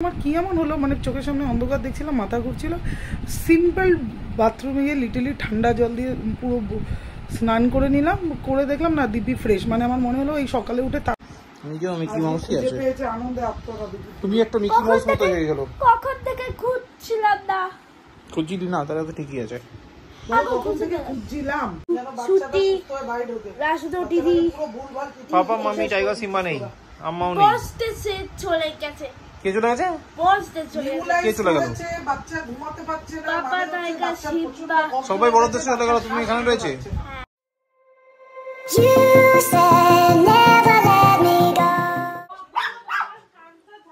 আমার কি এমন হলো, মানে চোখের সামনে অন্ধকার দেখছিলাম, মাথা ঘুরছিল, সিম্পল বাথরুমে গিয়ে লিটারলি ঠান্ডা জল দিয়ে পুরো স্নান করে নিলাম, করে দেখলাম না দিব্যি ফ্রেশ। মানে আমার মনে হলো এই সকালে উঠে নিজেও মিকি মাউসই আছে, পেয়েছে আনন্দে আত্মরা। তুমি একটা মিকি মাউস মতো হয়ে গেল। কখন থেকে খুঁজছিলাম না, খুঁজছিলি না, তাহলে তো ঠিকই আছে। পাপা মাম্মি টাইগার সিম্বা নেই, আম্মাও নেই। চলে গেছে। কে চলে গেছে? কে চলে গেল? বাচ্চা ঘুমাতে পারছে না, পাপা টাইগার সিম্বা সবাই বড় দেশে চলে গেল, তুমি এখানে রয়েছে।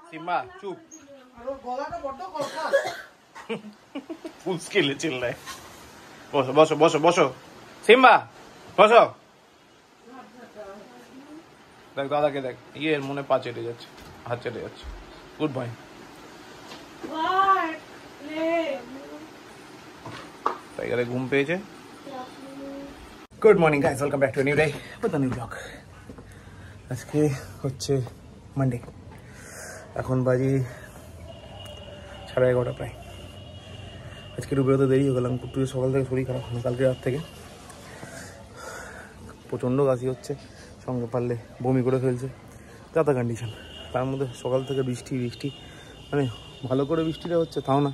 সিম্বা চুপ, গলাটা বড্ড কর্কশ। ফুসকেলে চিল্লায়। বসো বসো বসো বসো, সিম্বা বসো। দেখ দাদাকে দেখ, এর মনে পা চেটে যাচ্ছে, হাত চেটে যাচ্ছে। Good boy. টাইগারে ঘুম পেয়েছে। Good morning guys, welcome back to new day with a new blog. আজকে হচ্ছে মানডে, এখন বাজি 11:30 প্রায়। আজকে একটু বেরোতে দেরি হয়ে গেলাম, একটু সকাল থেকে শরীর খারাপ, কালকে রাত থেকে প্রচণ্ড কাশি হচ্ছে, সঙ্গে পারলে বমি করে ফেলছে, যাতা কন্ডিশন। তার মধ্যে সকাল থেকে বৃষ্টি, মানে ভালো করে বৃষ্টিটা হচ্ছে তাও না,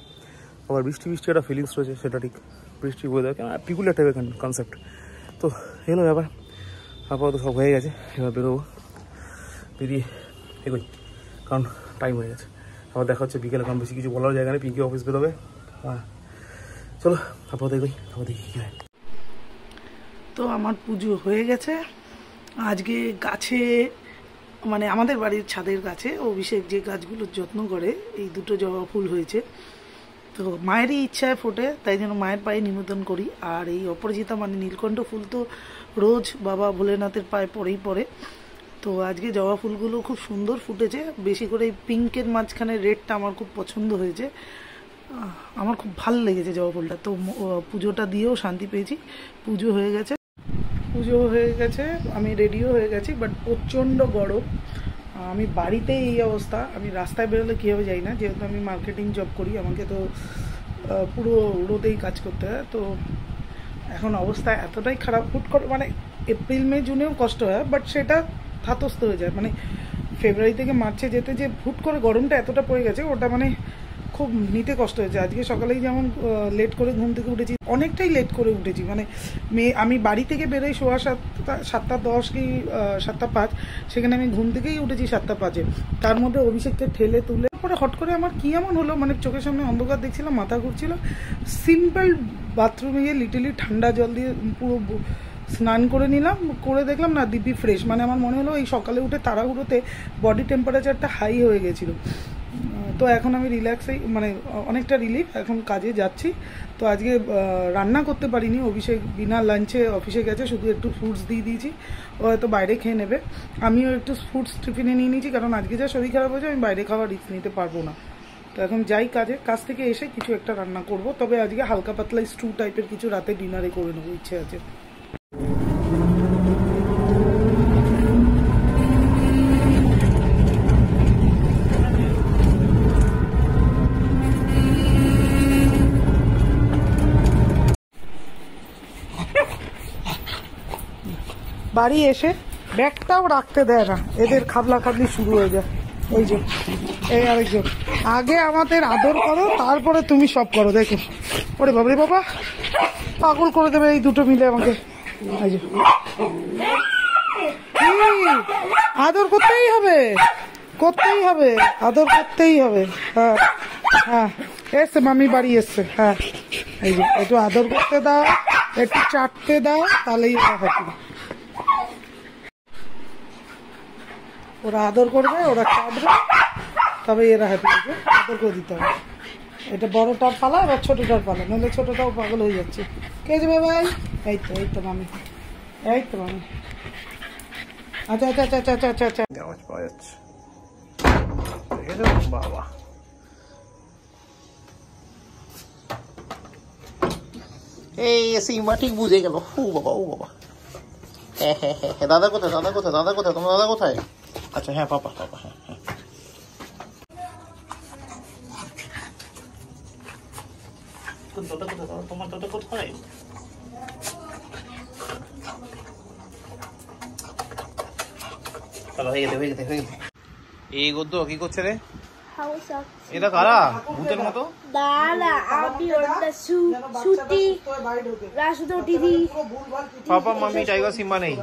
আবার বৃষ্টি একটা ফিলিংস রয়েছে, সেটা ঠিক বৃষ্টি ওয়েদার কেন পিকুলার টাইপের কনসেপ্ট। তো এগুলো ব্যাপার, আপাতত সব হয়ে গেছে, এবার বেরোবো, বেরিয়ে এগোই, কারণ টাইম হয়ে গেছে। আবার দেখা হচ্ছে বিকেলে, কারণ বেশি কিছু বলার জায়গা নেই, পিঙ্কি অফিস বেরোবে। হ্যাঁ চলো আপাতত এগোই, তারপর দেখি কী হয়। তো আমার পুজো হয়ে গেছে আজকে। গাছে, মানে আমাদের বাড়ির ছাদের গাছে অভিষেক যে গাছগুলোর যত্ন করে, এই দুটো জবা ফুল হয়েছে। তো মায়েরই ইচ্ছায় ফোটে, তাই জন্য মায়ের পায়ে নিবেদন করি। আর এই অপরাজিতা মানে নীলকণ্ঠ ফুল তো রোজ বাবা ভোলেনাথের পায়ে পরেই পড়ে। তো আজকে জবা ফুলগুলো খুব সুন্দর ফুটেছে, বেশি করে এই পিঙ্কের মাঝখানে রেডটা আমার খুব পছন্দ হয়েছে, আমার খুব ভালো লেগেছে জবা ফুলটা। তো পুজোটা দিয়েও শান্তি পেয়েছি। পুজো হয়ে গেছে, আমি রেডিও হয়ে গেছি, বাট প্রচণ্ড গরম। আমি বাড়িতে এই অবস্থা, আমি রাস্তায় বেরোলে কীভাবে যাই না, যেহেতু আমি মার্কেটিং জব করি, আমাকে তো পুরো রোদেই কাজ করতে হয়। তো এখন অবস্থা এতটাই খারাপ, হুট করে, মানে এপ্রিল মে জুনেও কষ্ট হয়, বাট সেটা ধাতস্থ হয়ে যায়। মানে ফেব্রুয়ারি থেকে মার্চে যেতে যে হুট করে গরমটা এতটা পড়ে গেছে, ওটা মানে খুব নিতে কষ্ট হয়েছে। আজকে সকালেই যেমন লেট করে ঘুম থেকে উঠেছি, অনেকটাই লেট করে উঠেছি, মানে আমি বাড়ি থেকে বেরোই 7:10 কি 7:05, সেখানে আমি ঘুম থেকেই উঠেছি 7:05-এ। তার মধ্যে অভিষেককে ঠেলে তুলে পরে হট করে আমার কি এমন হলো, মানে চোখের সামনে অন্ধকার দেখছিলাম, মাথা ঘুরছিল, সিম্পল বাথরুমে গিয়ে লিটারলি ঠান্ডা জল দিয়ে পুরো স্নান করে নিলাম, করে দেখলাম না দিব্যি ফ্রেশ। মানে আমার মনে হলো এই সকালে উঠে তাড়াহুড়োতে বডি টেম্পারেচারটা হাই হয়ে গেছিলো। তো এখন আমি রিল্যাক্সেই, মানে অনেকটা রিলিফ, এখন কাজে যাচ্ছি। তো আজকে রান্না করতে পারিনি, অভিষেক বিনা লাঞ্চে অফিসে গেছে, শুধু একটু ফ্রুটস দিয়ে দিয়েছি, ও হয়তো বাইরে খেয়ে নেবে। আমিও একটু ফ্রুটস টিফিনে নিয়ে নিয়েছি, কারণ আজকে যা শরীর খারাপ হয়েছে আমি বাইরে খাওয়ার রিস্ক নিতে পারবো না। তো এখন যাই কাজ থেকে এসে কিছু একটা রান্না করব, তবে আজকে হালকা পাতলা স্টু টাইপের কিছু রাতে ডিনারে করে নেবো, ইচ্ছে আছে। বাড়ি এসে ব্যাগটাও রাখতে দেয় না, এদের খাবলা খাবলি শুরু হয়ে যায়। ওই যে এই আরেকজন, আগে আমাদের আদর করো, তারপরে তুমি সব করো। দেখো, ওরে বাবরে বাবা, পাগল করে দেবে এই দুটো মিলে আমাকে। এই যে আদর করতেই হবে, আদর করতেই হবে। হ্যাঁ হ্যাঁ, এসছে মামি বাড়ি এসছে। হ্যাঁ, এই যে একটু আদর করতে দাও, একটু চাটতে দাও, তাহলেই হবে। ওরা আদর করবে, ওরা কাঁদবে, তবে এরা হ্যাপি হবে। আদর করে দিতে হবে। এটা বড়টার পালা, এবার ছোটটার পালা, নাহলে ছোটটাও পাগল হয়ে যাচ্ছে। কে যাবে ভাই? এই তো মামি, আচ্ছা আচ্ছা আচ্ছা আচ্ছা আচ্ছা আচ্ছা, আওয়াজ পাওয়া যাচ্ছে, বাবা। এই সিম্বা ঠিক বুঝে গেল। ও বাবা, হ্যাঁ, দাদা কোথায়, তোমার দাদা কোথায়? আচ্ছা হ্যাঁ, পাপা, হ্যাঁ। তোমার দাদা কোথায়? এই গদ্য কি করছে রে? এটা কারা ভূতের মতো? দাদা আমি ওটা সুটি রাসুতো দিদি পাপা মাম্মি টাইগার সিম্বা নেই,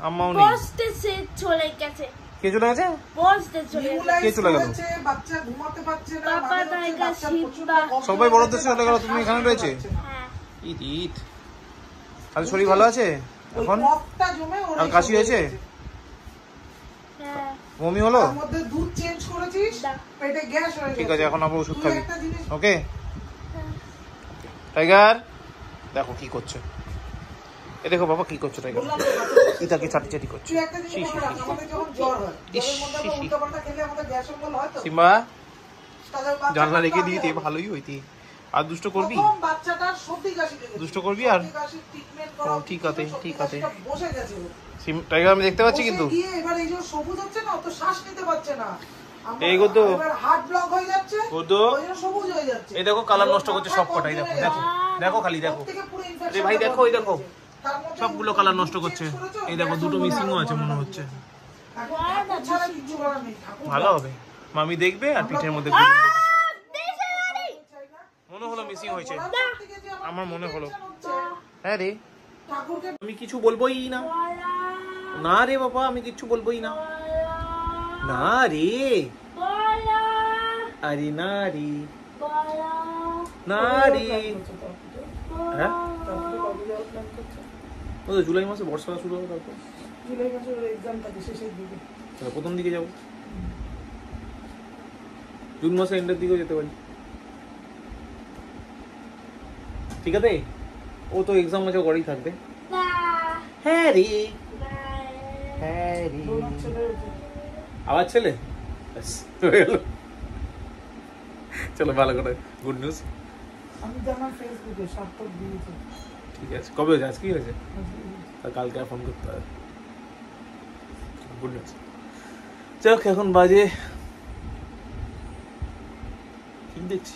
আম্মাও নেই। বসতে সে চলে গেছে। কে চলে গেছে? বসতে চলে গেছে। কে চলে গেল? বাচ্চা ঘুমাতে পারছে না, পাপা টাইগার সিম্বা সবাই বড় দেশে চলে গেল, তুমি এখানে রয়েছে? হ্যাঁ ঈদ ঈদ। আর শরীর ভালো আছে এখন? কফটা জমে ওর আর কাশি হয়েছে? হ্যাঁ বমি হলো? তার মধ্যে দুধ চেঞ্জ করেছিস, পেটে গ্যাস হয়ে গেছে। ঠিক আছে, এখন আবার ওষুধ তুই খাবি, একটা জিনিস ওকে? টাইগার দেখো কি করছে, এ দেখো বাবা কি করছে টাইগার, বললাম তো, বাচ্চা- ইতাকে চাটি চাটি করছে। তুই একটা জিনিস মনে রাখ, আমাদের যখন জ্বর হয়, জ্বরের মধ্যে আমরা উল্টাপাল্টা খেলে আমাদের গ্যাস অম্বল হয় তো। সিম্বা তাহলে বাচ্চাটা জানলা রেখে তো দিতে আগে ভালোই হইতি। আর দুষ্ট করবি? প্রথম বাচ্চাটার সর্দি কাশি লেগেছে। দুষ্ট করবি আর? সর্দি কাশির ট্রিটমেন্ট করা ও, ঠিক আছে, সর্দি ঠিক আছে। কাশিটা বসে গেছে ওর। টাইগার আমি দেখতে পাচ্ছি বসে কিন্তু। গিয়ে এবার এই যে সবুজ হচ্ছে না, ও তো শ্বাস নিতে পারছে না। আমরা- এই গদ্য। এবার হার্ট ব্লক হয়ে যাচ্ছে, গদ্য। ওই জন্য সবুজ হয়ে যাচ্ছে। এই দেখো কালার নষ্ট করছে সব কটাই, দেখো দেখো দেখো খালি দেখো। প্রত্যেকে পুরো infection আরে ভাই দেখো, ওই দেখো তার মধ্যে সবগুলো কালার নষ্ট করছে। এই দেখো দুটো মিসিংও আছে মনে হচ্ছে। এখন ঠাকুর ছাড়া কিচ্ছু করার নেই, ঠাকুর ভালো হবে, মামি দেখবে আর পিঠের মধ্যে গুলে দেবে। মনে হলো মিসিং হয়েছে, থেকে যে আমার মনে হলো। infection হচ্ছে, হ্যাঁ রে, ঠাকুরকে আমি কিছু বলবোই না। না রে বাবা, আমি কিছু বলবোই না। না রে, আরে না রে, না রে। হ্যাঁ ও তো জুলাই মাসে বর্ষা শুরু হবে, তারপর জুলাই মাসে ওর এক্সাম থাকে শেষের দিকে। তাহলে প্রথম দিকে যাবো, জুন মাসে এন্ডের দিকেও যেতে পারি। ঠিক আছে, ও তো এক্সাম আছে, ঘরেই থাকবে। হ্যাঁ রে, হ্যাঁ রে। ডোনাট ছেলে হয়েছে। আবার ছেলে? ব্যাস, হয়ে গেল। চলো ভালো করে, গুড নিউজ। আমি জানার ফেসবুকে সার্থক দিয়েছে। ঠিক আছে, কবে হয়েছে? আজকেই হয়েছে? আর কালকে আর ফোন করতে হবে। Good news. যাক, এখন বাজে ঠিক দেখছি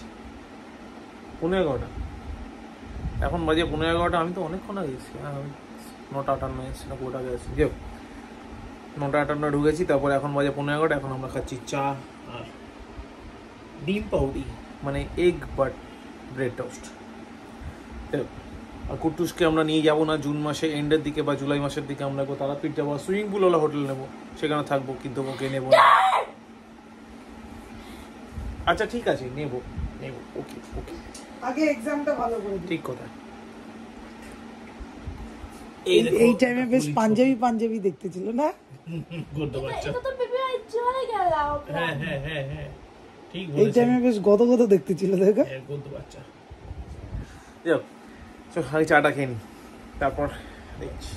11:15। এখন বাজে 11:15। আমি তো অনেকক্ষণ আগে গেছি, হ্যাঁ আমি 9:58 এসেছি না কোটা আগে আসছি। যাক 9:58 ঢুকেছি, তারপরে এখন বাজে 11:15। এখন আমরা খাচ্ছি চা আর ডিম পাউরি, মানে এগ বাট ব্রেড টোস্ট। আর কুট্টুসকে আমরা নিয়ে যাবো না জুন মাসে এন্ডের দিকে বা জুলাই মাসের দিকে, আমরা তারাপীঠ যাবো, সুইমিং পুলওয়ালা হোটেল নেবো, সেখানে থাকবো, কিন্তু ওকে নেবো না। আচ্ছা ঠিক আছে, নেবো নেবো, ওকে ওকে, আগে এক্সামটা ভালো করে দিই। ঠিক কথা। এই টাইমে বেশ পাঞ্জাবি পাঞ্জাবি দেখতে ছিল না? গদ্দ বাচ্চা। এটা তো বেবি চলে গেল। হ্যাঁ হ্যাঁ হ্যাঁ হ্যাঁ, ঠিক এই বলেছেন। টাইমে বেশ গদ গদ দেখতে ছিল, দেখো। হ্যাঁ, গদ্দ বাচ্চা। যাও, চল আগে চাটা খেয়ে নি, তারপর দেখছি।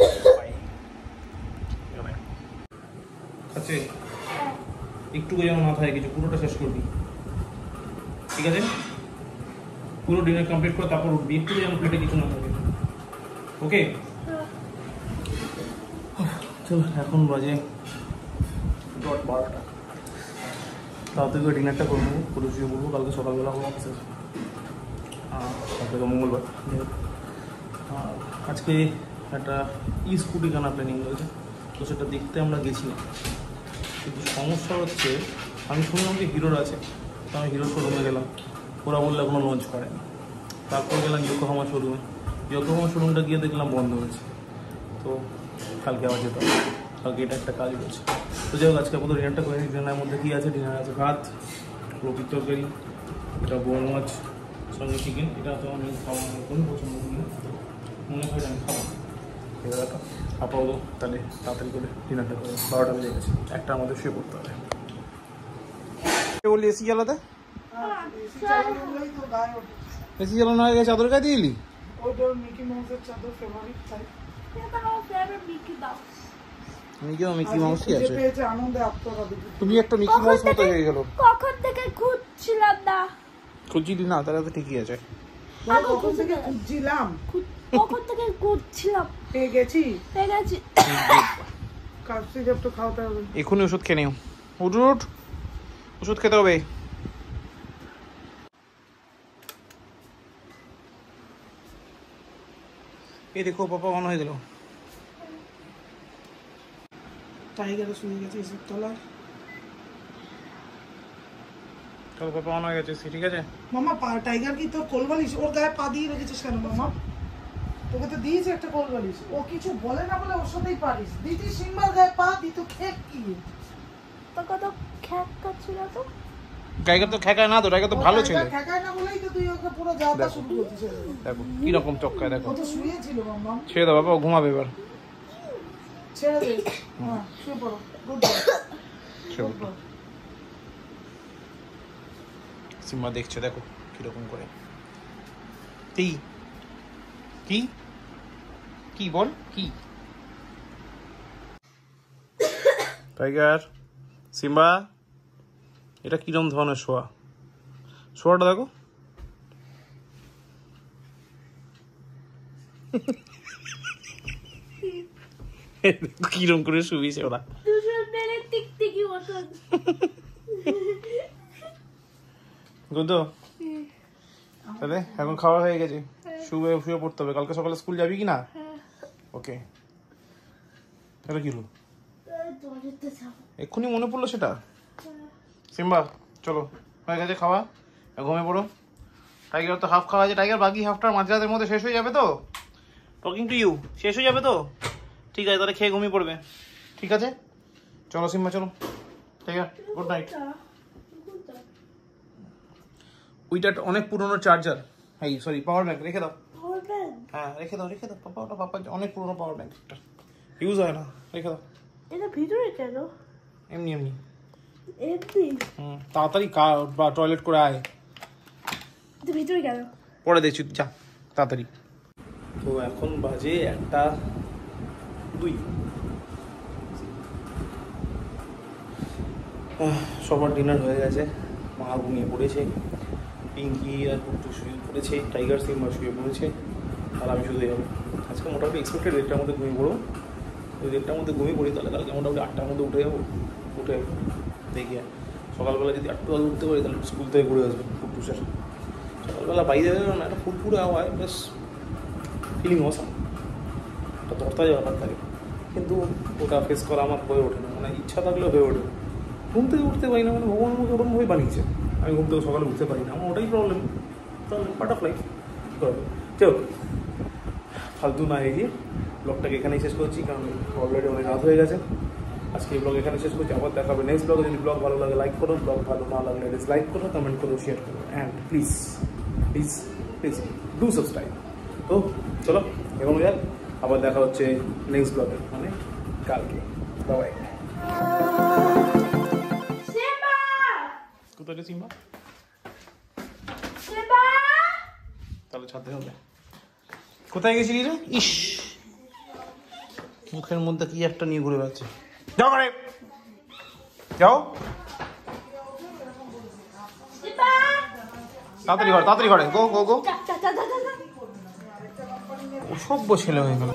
আচ্ছা, একটু যেন মাথায় কিছু, পুরোটা শেষ করবি, ঠিক আছে? পুরো ডিনার কমপ্লিট করে তারপর উঠবি, একটু যেন প্লেটে কিছু না থাকে, ওকে? চলো, এখন বাজে 12টা। তাড়াতাড়ি করে ডিনারটা করে নেবো, পুরো শুয়ে বলবো, কালকে সকালবেলা আমার অফিসে, কালকে তো মঙ্গলবার। আর আজকে একটা স্কুটি কেনা প্ল্যানিং রয়েছে, তো সেটা দেখতে আমরা গেছি না। কিন্তু সমস্যা হচ্ছে, আমি শুনলাম যে হিরোর আছে, তো আমি হিরোর শোরুমে গেলাম, ওরা বললে এখনো লঞ্চ করেনি। তারপর গেলাম ইয়োকোহামা শোরুমে, ইয়োকোহামা শোরুমটা গিয়ে দেখলাম বন্ধ হয়েছে। তো কালকে আবার যেতে হবে, কালকে এটা একটা কাজ রয়েছে। তো যাই হোক, আজকে আপাতত ডিনারটা করে নিই। ডিনারের মধ্যে কী আছে? ডিনার আছে ভাত, রুটির তরকারি, এটা বড় মাছ সঙ্গে চিকেন। এটা তো আমি খাওয়া কোনো পছন্দ করি না, মনে হয় আমি খাবো। এবার একটা আপাতত তাহলে তাড়াতাড়ি করে ডিনারটা করে, 12টা বেজে গেছে, একটা আমাদের শুয়ে পড়তে হবে। বললি এসি চালাতে, এসি চালানো হলেই তো গায়ে ওঠে। এসি চালানো হয়ে গেছে, চাদর গায়ে দিয়ে দিলি? ওটা ওর মিকি মাউসের চাদর ফেভারিট, তাই এটা আমার ফেভারিট মিকি মাউস। মিকি মাউসই খুঁজে আছে। পেয়েছে, আনন্দে আত্মকাদিত। তুমি একটা মিকি মাউস মতো হয়ে গেল। কখন থেকে খুঁজছিলাম না। খুঁজছিলি না, তাহলে তো ঠিকই আছে। বলো, কখন থেকে খুঁজছিলাম, কখন থেকে খুঁজছিলাম, পেয়ে গেছি। পেয়ে গেছি। কাজ সিরাপ তো খাওয়াতে হবে। এখনই ওষুধ খেয়ে নিও, উঠ উঠ, ওষুধ খেতে হবে। এই দেখো পাপা অন হয়ে গেল। টাইগারও শুয়ে গেছে এসব তলায়। চলো পাপা অন হয়ে গেছে, ঠিক আছে। মামা টাইগার কি তোর কোলবালিশ ওর গায়ে পা দিয়ে রেখেছিস কেন মামা? তোকে তো দিয়েছে একটা কোলবালিশ, ও কিছু বলে না বলে ওর সাথেই পারিস। দিতি সিম্বার গায়ে পা দিত খেক কি? তোকে তো খ্যাক করছিল তো। টাইগার তো খেকায় না তো, টাইগার তো ভালো ছিল। খেকায় না বলেই তো তুই ওকে পুরো যাওয়া শুরু করছিস। দেখো কি রকম চক্কায়, দেখো ও তো শুয়েছিল মামা। ছেড়ে দাও বাবা, ও ঘুমাবে এবার। ছেড়ে দে, হ্যাঁ শুয়ে পড়ো। Good boy. সিম্বা দেখছে, দেখো কিরকম করে। কি কি কি বল কি? টাইগার, সিম্বা, এটা কিরকম ধরনের শোয়া? শোয়াটা দেখো। কিরকম করে শুবিছে ওরা। দুজন মেরে টিকটিকি মতন। গুদো, তাহলে এখন খাওয়া হয়ে গেছে, শুয়ে শুয়ে পড়তে হবে। কালকে সকালে স্কুল যাবি কি না? ওকে, তাহলে কি হলো? এক্ষুনি মনে পড়লো সেটা? সিম্বা চলো, হয়ে গেছে খাওয়া, ঘুমিয়ে পড়ো। টাইগার তো হাফ খাওয়া আছে, টাইগার বাকি হাফটার মাঝরাতের মধ্যে শেষ হয়ে যাবে তো? টকিং টু ইউ, শেষ হয়ে যাবে তো? ঠিক আছে, তাহলে খেয়ে ঘুমিয়ে পড়বে, ঠিক আছে? চলো সিম্বা চলো, টাইগার গুড নাইট। ওইটা অনেক পুরনো চার্জার, এই সরি পাওয়ার ব্যাংক, রেখে দাও। হ্যাঁ রেখে দাও, রেখে দাও। পাপা ওটা পাপা অনেক পুরনো পাওয়ার ব্যাংক, একটা ইউজ হয় না, রেখে দাও। এটা ভিতরে কেন? এমনি এমনি। এমনি? তাড়াতাড়ি বা টয়লেট করে আয়। এটা ভিতরে কেন? পরে দেখছি, যা তাড়াতাড়ি। তো এখন বাজে 1:02। সবার ডিনার হয়ে গেছে, মা ঘুমিয়ে পড়েছে, পিঙ্কি আর পুট্টু শুয়ে পড়েছে, টাইগার সিম্বা শুয়ে পড়েছে, আর আমি শুধু যাবো। আজকে মোটামুটি এক্সপেক্টেড 1টার মধ্যে ঘুমিয়ে পড়বো। ওই 1টার মধ্যে ঘুমিয়ে পড়ি, তাহলে কালকে মোটামুটি 8টার মধ্যে উঠে যাবো। উঠে দেখি সকালবেলা যদি 8টা উঠতে পারি, তাহলে স্কুল থেকে ঘুরে আসবে পুট্টু স্যার। সকালবেলা বাইরে যাবে না, একটা ফুরফুরে আওয়ায় বেশ ফিলিং অসাম, একটা তরতাজা ব্যাপার থাকে, কিন্তু ওটা ফেস করা আমার হয়ে ওঠে না, মানে ইচ্ছা থাকলেও হয়ে ওঠে না। ঘুম থেকে উঠতে পারি না, মানে ভগবান আমাকে ওরকমভাবেই বানিয়েছে, আমি ঘুম থেকে সকালে উঠতে পারি না, আমার ওটাই প্রবলেম। তাহলে পার্ট অফ লাইফ কী করবে। চল ফালতু না এগিয়ে ব্লগটাকে এখানেই শেষ করছি, কারণ অলরেডি অনেক রাত হয়ে গেছে। আজকে এই ব্লগ এখানে শেষ করছি, আবার দেখা হবে নেক্সট ব্লগে। যদি ব্লগ ভালো লাগে লাইক করো, ব্লগ ভালো না লাগলে ডিসলাইক করো, কমেন্ট করো, শেয়ার করো, and please please please do subscribe. তো চলো এখন যাক, আবার দেখা হচ্ছে নেক্সট ব্লগে, মানে কালকে। বাই। কোথায় রে সিম্বা? তাহলে ছাড়তে হবে। কোথায় গেছিলি রে? ইস, মুখের মধ্যে কি একটা নিয়ে ঘুরে বেড়াচ্ছে। যাও করে যাও, তাড়াতাড়ি ঘরে, তাড়াতাড়ি ঘরে, গো গো গো। অসভ্য ছেলে হয়ে গেল।